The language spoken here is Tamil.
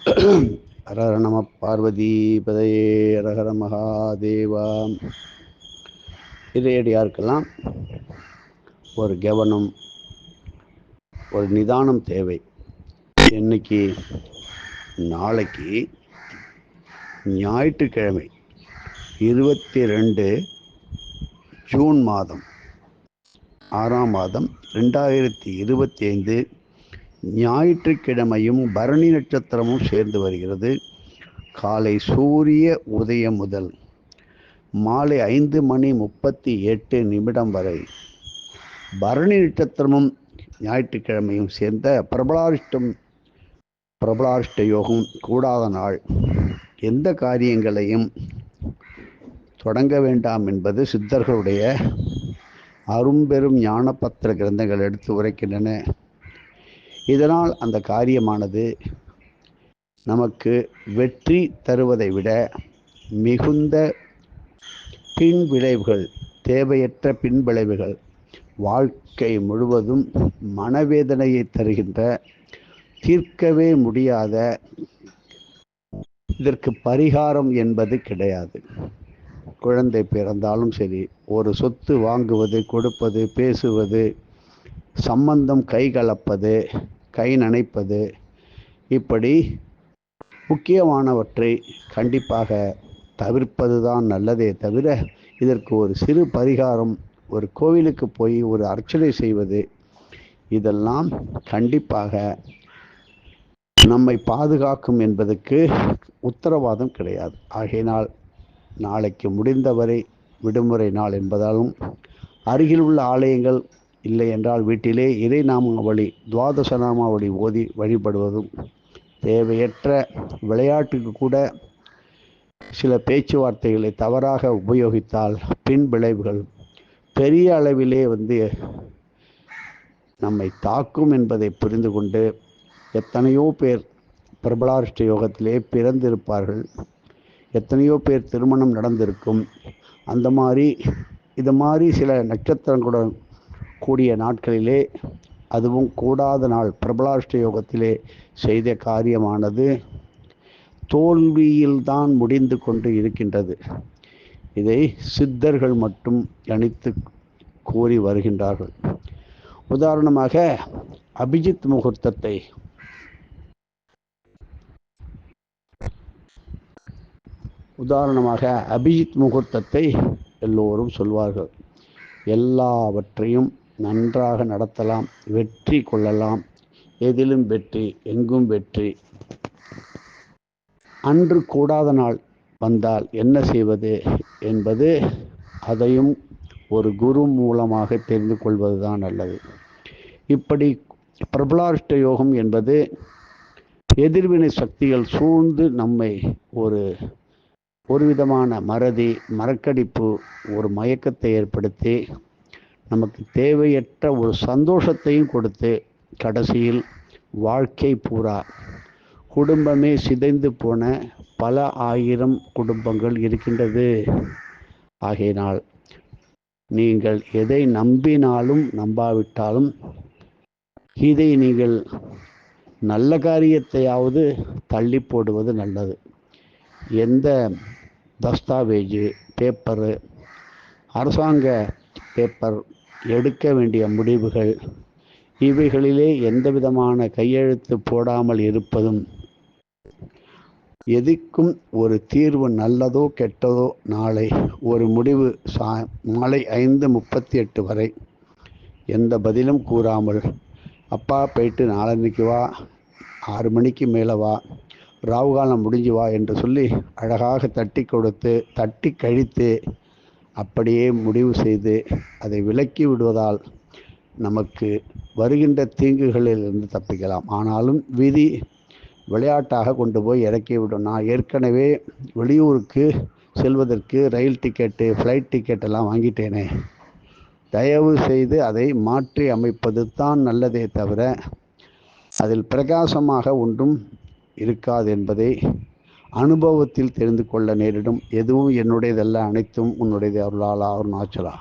ஹர நம பார்வதிபதையே ஹரஹர மகாதேவா. இறையடியாருக்கெல்லாம் ஒரு கவனம், ஒரு நிதானம் தேவை. இன்னைக்கு நாளைக்கு ஞாயிற்றுக்கிழமை 22 ஜூன் மாதம் 6ஆம் மாதம் 2025 ஞாயிற்றுக்கிழமையும் பரணி நட்சத்திரமும் சேர்ந்து வருகிறது. காலை சூரிய உதயம் முதல் மாலை 5:38 வரை பரணி நட்சத்திரமும் ஞாயிற்றுக்கிழமையும் சேர்ந்த பிரபலாரிஷ்ட யோகம் கூடாத நாள். எந்த காரியங்களையும் தொடங்க வேண்டாம் என்பது சித்தர்களுடைய அரும்பெரும் ஞானபத்திர கிரந்தங்கள் எடுத்து உரைக்கின்றன. இதனால் அந்த காரியமானது நமக்கு வெற்றி தருவதை விட மிகுந்த பின்விளைவுகள், தேவையற்ற பின்விளைவுகள், வாழ்க்கை முழுவதும் மனவேதனையை தருகின்ற, தீர்க்கவே முடியாத, இதற்கு பரிகாரம் என்பது கிடையாது. குழந்தை பிறந்தாலும் சரி, ஒரு சொத்து வாங்குவது, கொடுப்பது, பேசுவது, சம்பந்தம் கை கலப்பது, கை நனைப்பது, இப்படி முக்கியமானவற்றை கண்டிப்பாக தவிர்ப்பதுதான் நல்லதே தவிர, இதற்கு ஒரு சிறு பரிகாரம், ஒரு கோவிலுக்கு போய் ஒரு அர்ச்சனை செய்வது, இதெல்லாம் கண்டிப்பாக நம்மை பாதுகாக்கும் என்பதற்கு உத்தரவாதம் கிடையாது. ஆகையினால் நாளைக்கு முடிந்தவரை விடுமுறை நாள் என்பதாலும் அருகில் உள்ள ஆலயங்கள் இல்லை என்றால் வீட்டிலே இறை நாமாவளி, துவாதச நாமாவளி ஓதி வழிபடுவதும், தேவையற்ற விளையாட்டுக்கு கூட சில பேச்சுவார்த்தைகளை தவறாக உபயோகித்தால் பின் விளைவுகள் பெரிய அளவிலே நம்மை தாக்கும் என்பதை புரிந்து கொண்டு, எத்தனையோ பேர் பிரபலாரிஷ்ட யோகத்திலே பிறந்திருப்பார்கள், எத்தனையோ பேர் திருமணம் நடந்திருக்கும். இது மாதிரி சில நட்சத்திரங்களுடன் கூடிய நாட்களிலே, அதுவும் கூடாத நாள் பிரபலாஷ்ட யோகத்திலே செய்த காரியமானது தோல்வியில்தான் முடிந்து கொண்டு இருக்கின்றது. இதை சித்தர்கள் மட்டும் கணித்து கூறி வருகின்றார்கள். உதாரணமாக அபிஜித் முகூர்த்தத்தை எல்லோரும் சொல்வார்கள். எல்லாவற்றையும் நன்றாக நடத்தலாம், வெற்றி கொள்ளலாம், எதிலும் வெற்றி, எங்கும் வெற்றி. அன்று கூடாத நாள் வந்தால் என்ன செய்வது என்பது, அதையும் ஒரு குரு மூலமாக தெரிந்து கொள்வதுதான் நல்லது. இப்படி பிரபலாரிஷ்ட யோகம் என்பது எதிர்வினை சக்திகள் சூழ்ந்து நம்மை ஒரு விதமான மறக்கடிப்பு, ஒரு மயக்கத்தை ஏற்படுத்தி, நமக்கு தேவையற்ற ஒரு சந்தோஷத்தையும் கொடுத்து, கடைசியில் வாழ்க்கை பூரா குடும்பமே சிதைந்து போன பல ஆயிரம் குடும்பங்கள் இருக்கின்றது. ஆகையினால் நீங்கள் எதை நம்பினாலும் நம்பாவிட்டாலும், இதை நீங்கள் நல்ல காரியத்தையாவது தள்ளி போடுவது நல்லது. எந்த தஸ்தாவேஜு, பேப்பரு, அரசாங்க பேப்பர், எடுக்க வேண்டிய முடிவுகள், இவைகளிலே எந்த விதமான கையெழுத்து போடாமல் இருப்பதும், எதுக்கும் ஒரு தீர்வு, நல்லதோ கெட்டதோ, நாளை ஒரு முடிவு மாலை 5:38 வரை எந்த பதிலும் கூறாமல், அப்பா போயிட்டு நாளன்னைக்கு வா, 6 மணிக்கு மேலே வா, ராவுகாலம் முடிஞ்சு வா என்று சொல்லி அழகாக தட்டி கொடுத்து, தட்டி கழித்து, அப்படியே முடிவு செய்து அதை விலக்கி விடுவதால் நமக்கு வருகின்ற தீங்குகளிலிருந்து தப்பிக்கலாம். ஆனாலும் விதி விளையாட்டாக கொண்டு போய் இறக்கிவிடும். நான் ஏற்கனவே வெளியூருக்கு செல்வதற்கு ரயில் டிக்கெட்டு, ஃப்ளைட் டிக்கெட்டெல்லாம் வாங்கிட்டேனே, தயவு செய்து அதை மாற்றி அமைப்பது தான் நல்லதே தவிர, அதில் பிரகாசமாக ஒன்றும் இருக்காது என்பதை அனுபவத்தில் தெரிந்து கொள்ள நேரிடும். எதுவும் என்னுடையதல்ல, அனைத்தும் உன்னுடையது. அருளாளா அருணாச்சலா.